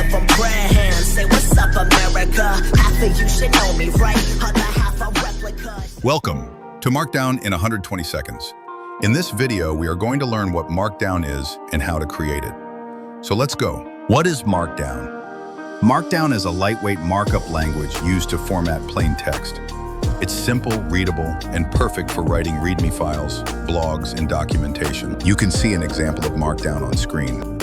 give them brand. Say what's up, America. Half of you should know me, right? Other half a replica. Welcome to Markdown in 120 seconds. In this video, we are going to learn what Markdown is and how to create it. So let's go. What is Markdown? Markdown is a lightweight markup language used to format plain text. It's simple, readable, and perfect for writing README files, blogs, and documentation. You can see an example of Markdown on screen.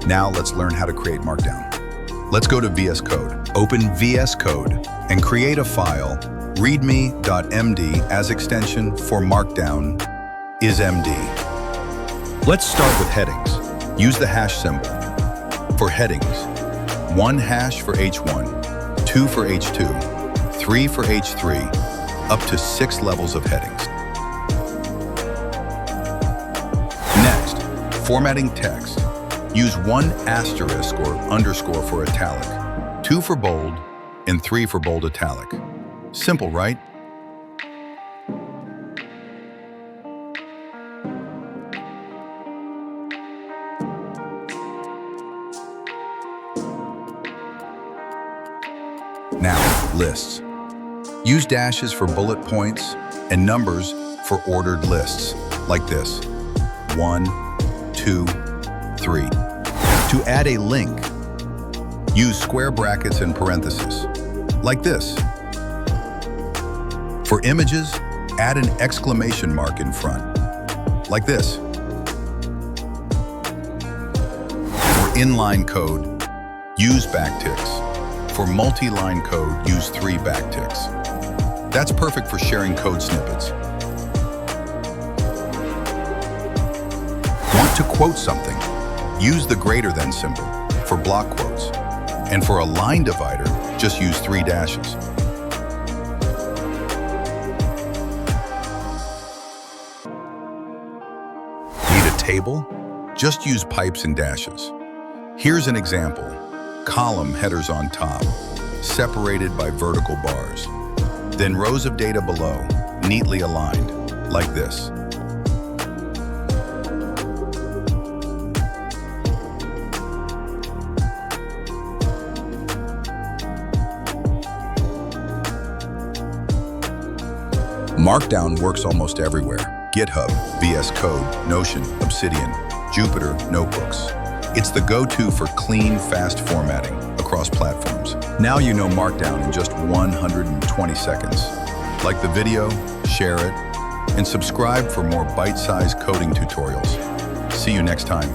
Now let's learn how to create Markdown. Let's go to VS Code. Open VS Code and create a file, readme.md, as extension for Markdown is MD. Let's start with headings. Use the hash symbol. For headings, 1 hash for H1, 2 for H2, 3 for H3, up to 6 levels of headings. Next, formatting text. Use 1 asterisk or underscore for italic, 2 for bold, and 3 for bold italic. Simple, right? Now, lists. Use dashes for bullet points and numbers for ordered lists, like this: 1, 2, 3. To add a link, use square brackets and parentheses, like this. For images, add an exclamation mark in front, like this. For inline code, use backticks. For multi-line code, use 3 backticks. That's perfect for sharing code snippets. Want to quote something? Use the greater than symbol for block quotes. And for a line divider, just use 3 dashes. Need a table? Just use pipes and dashes. Here's an example. Column headers on top, separated by vertical bars. Then rows of data below, neatly aligned, like this. Markdown works almost everywhere. GitHub, VS Code, Notion, Obsidian, Jupyter, Notebooks. It's the go-to for clean, fast formatting across platforms. Now you know Markdown in just 120 seconds. Like the video, share it, and subscribe for more bite-sized coding tutorials. See you next time.